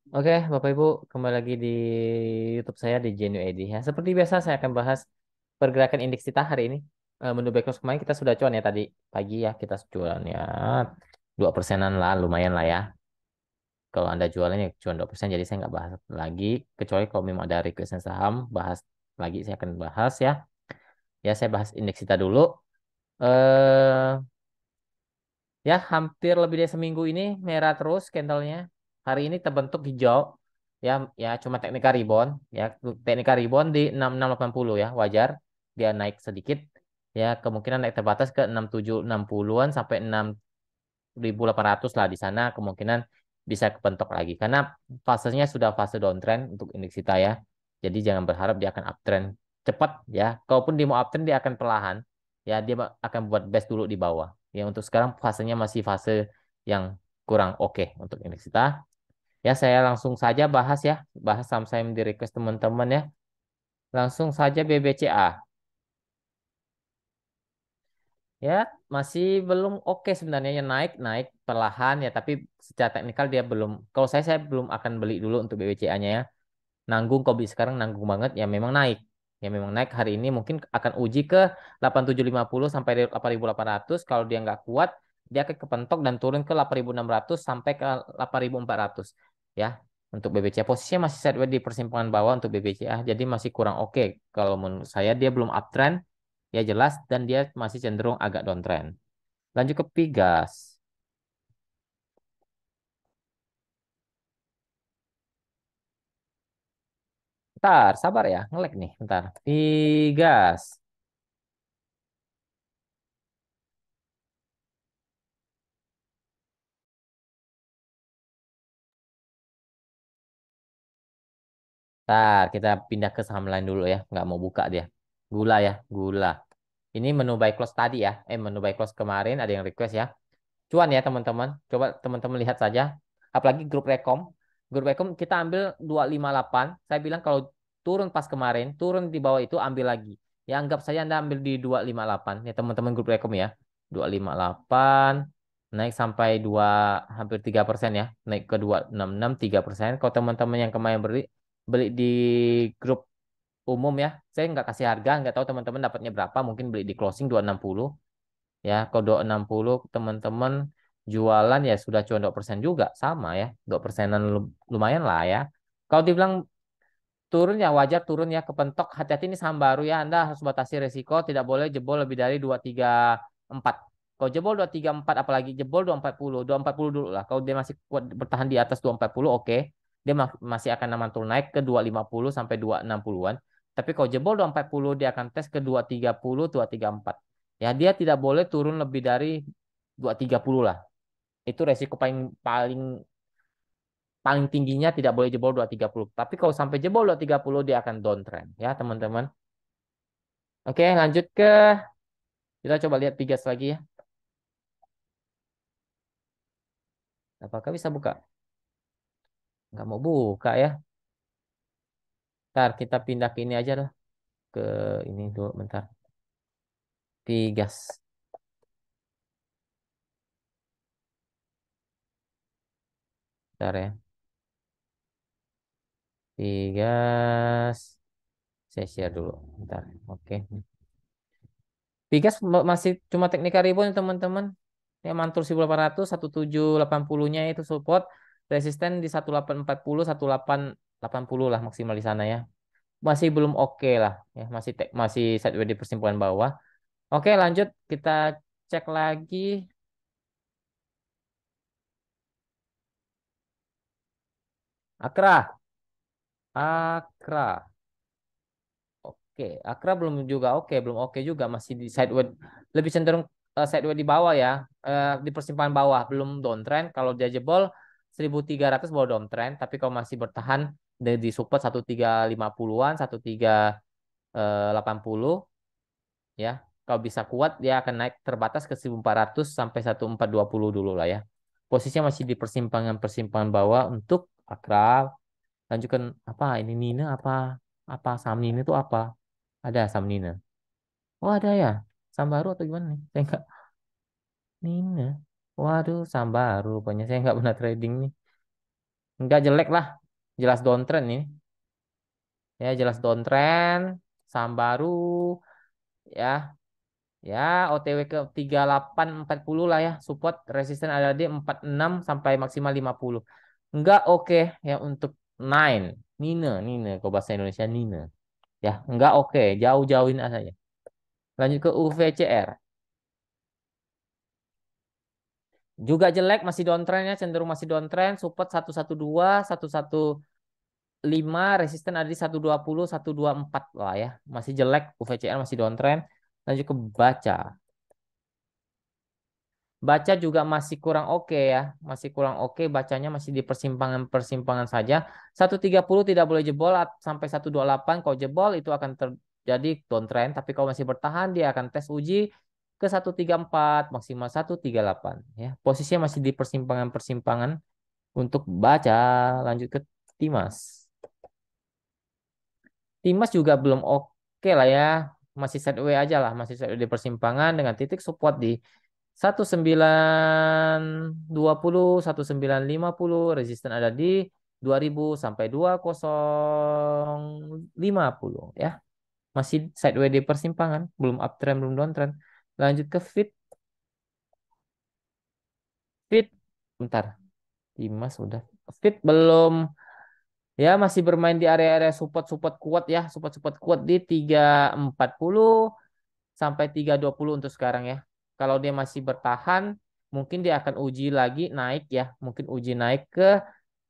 Oke, Bapak Ibu, kembali lagi di YouTube saya di Genu ID ya. Seperti biasa saya akan bahas pergerakan indeks kita hari ini. Menu backcross kemarin kita sudah cuan ya tadi pagi ya kita cuan ya 2%-an lah, lumayan lah ya. Kalau Anda jualannya cuan 2%, jadi saya nggak bahas lagi. Kecuali kalau memang ada requestan saham, bahas lagi saya akan bahas ya. Ya saya bahas indeks kita dulu. Eh Ya, hampir lebih dari seminggu ini merah terus candlenya. Hari ini terbentuk hijau. Ya, ya cuma teknikal rebound. Ya, teknikal rebound di 6680 ya, wajar. Dia naik sedikit. Ya, kemungkinan naik terbatas ke 6760-an sampai 6800 lah di sana. Kemungkinan bisa kepentok lagi. Karena fasenya sudah fase downtrend untuk indeks kita ya. Jadi jangan berharap dia akan uptrend cepat ya. Kalaupun dia mau uptrend dia akan perlahan. Ya, dia akan buat best dulu di bawah. Ya, untuk sekarang fasenya masih fase yang kurang oke untuk indeks kita. Ya, saya langsung saja bahas ya. Bahas saham-saham di request teman-teman ya. Langsung saja BBCA. Ya, masih belum oke sebenarnya ya naik naik perlahan ya, tapi secara teknikal dia belum. Kalau saya belum akan beli dulu untuk BBCA-nya ya. Nanggung kok sekarang nanggung banget ya memang naik. Ya memang naik hari ini mungkin akan uji ke 8750 sampai 8800. Kalau dia nggak kuat, dia akan kepentok dan turun ke 8600 sampai ke 8400 ya. Untuk BBCA posisinya masih sideways di persimpangan bawah untuk BBCA, jadi masih kurang oke. Kalau menurut saya dia belum uptrend ya jelas dan dia masih cenderung agak downtrend. Lanjut ke Pigas. Bentar, sabar ya, ngelek nih, bentar. Pigas. Bentar, kita pindah ke saham lain dulu ya, nggak mau buka dia. Gula ya, gula. Ini menu buy close tadi ya, menu buy close kemarin ada yang request ya. Cuan ya teman-teman, coba teman-teman lihat saja. Apalagi grup rekom kita ambil 258. Saya bilang kalau turun pas kemarin, turun di bawah itu ambil lagi. Ya anggap saja Anda ambil di 258 ya teman-teman grup rekom ya. 258 naik sampai 2 hampir 3% ya. Naik ke 266 3%. Kalau teman-teman yang kemarin beli beli di grup umum ya, saya nggak kasih harga, nggak tahu teman-teman dapatnya berapa, mungkin beli di closing 260 ya. Kalau 260 teman-teman jualan ya sudah cuma 2% juga sama ya, 2%-an lumayan lah ya. Kalau dibilang turun ya wajar turun ya, kepentok, hati-hati ini saham baru ya, Anda harus batasi resiko, tidak boleh jebol lebih dari 234. Kalau jebol 234 apalagi jebol 240 dulu lah. Kalau dia masih kuat bertahan di atas 240 oke. Dia masih akan mantul naik ke 250 sampai 260-an. Tapi kalau jebol 240 dia akan tes ke 230, 234. Ya, dia tidak boleh turun lebih dari 230 lah. Itu resiko paling paling paling tingginya tidak boleh jebol 230. Tapi kalau sampai jebol 230 dia akan downtrend ya, teman-teman. Oke, lanjut ke kita coba lihat Pigas lagi ya. Apakah bisa buka? Nggak mau buka ya. Ntar kita pindah ke ini aja lah. Ke ini dulu bentar. Pigas. Bentar ya. Pigas. Saya share dulu. Bentar. Oke. Pigas masih cuma teknikal rebound ya, teman-teman. Ya mantul 1800, 1780-nya itu support. Resisten di 1840, 1880 lah maksimal di sana ya. Masih belum oke lah. Ya, masih sideways di persimpangan bawah. Oke, lanjut kita cek lagi Akra. Akra. Oke, Akra belum juga oke, belum oke juga masih di sideways lebih cenderung sideways di bawah ya. Di persimpangan bawah belum downtrend. Kalau dia jebol 1300 baru downtrend, tapi kalau masih bertahan di support 1350-an, 1380 ya. Kalau bisa kuat dia akan naik terbatas ke 1400 sampai 1420 dulu lah ya. Posisinya masih di persimpangan-persimpangan bawah untuk Akra. Lanjutkan apa ini Nina apa apa saham Nina itu apa? Ada saham Nina. Oh ada ya. Saham baru atau gimana nih? Saya nggak Nina. Waduh, saham baru rupanya. Saya nggak pernah trading nih. Enggak jelek lah. Jelas downtrend ini. Ya, jelas downtrend. Saham baru. Ya, ya, OTW ke 3840 lah ya. Support resisten ada di 46 sampai maksimal 50. Enggak oke ya untuk nine. Nine, Nine. Kalau bahasa Indonesia Nine. Ya, enggak oke. Jauh-jauhin aja. Lanjut ke UVCR. Juga jelek, masih downtrend ya. Cenderung masih downtrend. Support 112, 115. Resisten ada di 120, 124 lah ya. Masih jelek. UVCR masih downtrend. Lanjut ke baca. Baca juga masih kurang oke ya, masih kurang oke, bacanya masih di persimpangan-persimpangan saja. 130 tidak boleh jebol sampai 128. Kalau jebol itu akan terjadi downtrend, tapi kalau masih bertahan dia akan tes uji ke 134 maksimal 138 ya. Posisinya masih di persimpangan-persimpangan untuk baca. Lanjut ke Timas. Timas juga belum oke lah ya. Masih sideways aja lah, masih sideways di persimpangan dengan titik support di 1920, 1950, resisten ada di 2000 sampai 2050 ya. Masih sideways di persimpangan, belum uptrend, belum downtrend. Lanjut ke fit, bentar. Dimas udah. Fit belum ya, masih bermain di area-area support-support kuat ya, support-support kuat di 340 sampai 320 untuk sekarang ya. Kalau dia masih bertahan, mungkin dia akan uji lagi naik ya. Mungkin uji naik ke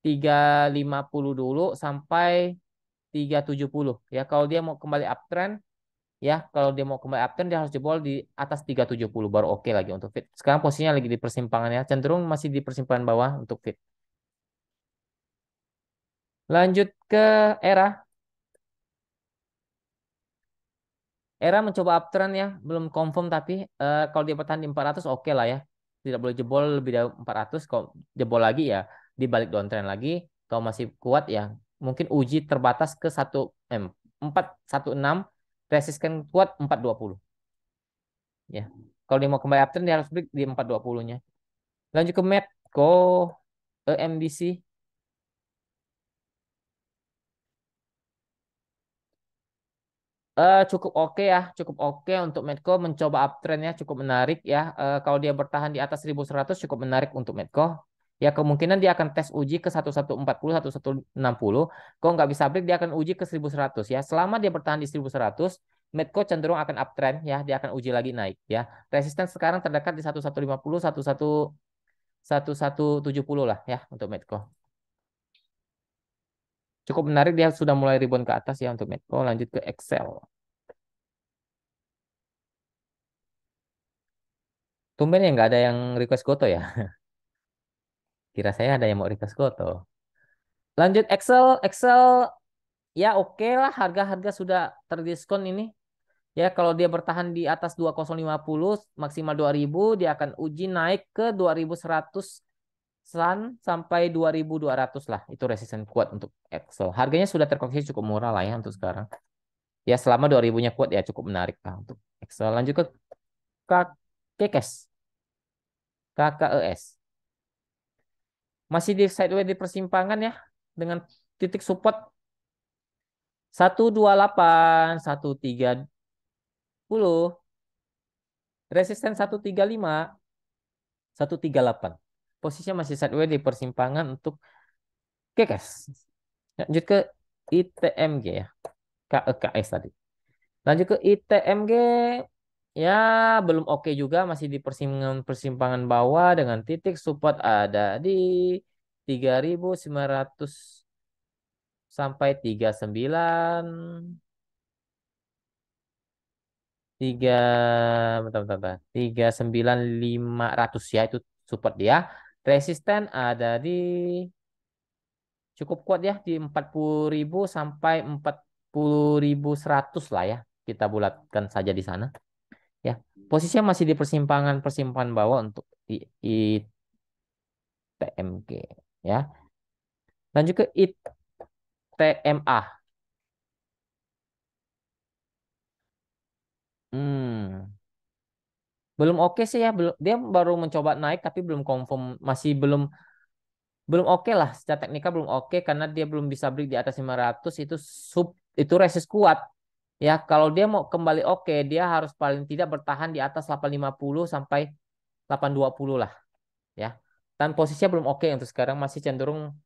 350 dulu sampai 370 ya. Kalau dia mau kembali uptrend ya, kalau dia mau kembali uptrend dia harus jebol di atas 370 baru oke lagi untuk fit. Sekarang posisinya lagi di persimpangan ya, cenderung masih di persimpangan bawah untuk fit. Lanjut ke era. Era mencoba uptrend ya, belum confirm tapi kalau dia bertahan di 400 oke lah ya. Tidak boleh jebol lebih dari 400. Kalau jebol lagi ya di balik downtrend lagi. Kalau masih kuat ya mungkin uji terbatas ke 416, resisten kuat 420 ya. Kalau dia mau kembali uptrend dia harus break di 420-nya. Lanjut ke Medco EMDC. Cukup oke ya, cukup oke untuk Medco mencoba uptrend ya, cukup menarik ya. Kalau dia bertahan di atas 1100 cukup menarik untuk Medco. Ya kemungkinan dia akan tes uji ke 1140, 1160. Kalau nggak bisa break dia akan uji ke 1100 ya. Selama dia bertahan di 1100, Medco cenderung akan uptrend ya, dia akan uji lagi naik ya. Resisten sekarang terdekat di 1150, 1170 lah ya untuk Medco. Cukup menarik dia sudah mulai rebound ke atas ya untuk Medco. Lanjut ke Excel. Tumben ya nggak ada yang request Goto ya. Kira saya ada yang mau request Goto. Lanjut Excel, Excel ya oke lah harga-harga sudah terdiskon ini. Ya kalau dia bertahan di atas 2050 maksimal 2000 dia akan uji naik ke 2100 sampai 2200 lah. Itu resisten kuat untuk Excel. Harganya sudah terkoreksi cukup murah lah ya untuk sekarang. Ya selama 2000-nya kuat ya cukup menarik lah untuk Excel. Lanjut ke KKES, KKES. Masih di sideways di persimpangan ya dengan titik support 128, 130, resisten 135, 138. Posisinya masih sideways di persimpangan untuk KKS. Lanjut ke ITMG ya, KEKS tadi. Lanjut ke ITMG ya belum oke juga, masih di persimpangan bawah dengan titik support ada di 3900 sampai 39, tiga bentar, bentar, bentar. 39.500 ya itu support dia. Resisten ada di cukup kuat ya di 40.000 sampai 40.100 lah ya. Kita bulatkan saja di sana ya. Posisinya masih di persimpangan-persimpangan bawah untuk ITMG ya. Lanjut ke ITMA. Hmm. Belum oke sih ya, belum dia baru mencoba naik tapi belum confirm, masih belum belum oke lah, secara teknikal belum oke karena dia belum bisa break di atas 500 itu sub itu resist kuat. Ya, kalau dia mau kembali oke, dia harus paling tidak bertahan di atas 850 sampai 820 lah, ya. Dan posisinya belum oke untuk sekarang, masih cenderung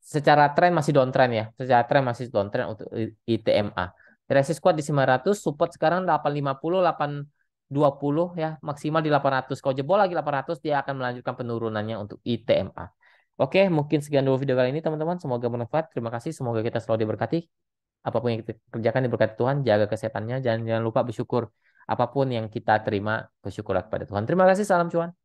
secara tren masih downtrend ya. Secara tren masih downtrend untuk ITMA. Resist kuat di 900, support sekarang 850, 820 ya, maksimal di 800. Kalau jebol lagi 800, dia akan melanjutkan penurunannya untuk ITMA. Oke, mungkin sekian dulu video kali ini teman-teman. Semoga bermanfaat. Terima kasih. Semoga kita selalu diberkati. Apapun yang kita kerjakan diberkati Tuhan. Jaga kesehatannya. Jangan lupa bersyukur. Apapun yang kita terima, bersyukur kepada Tuhan. Terima kasih. Salam cuan.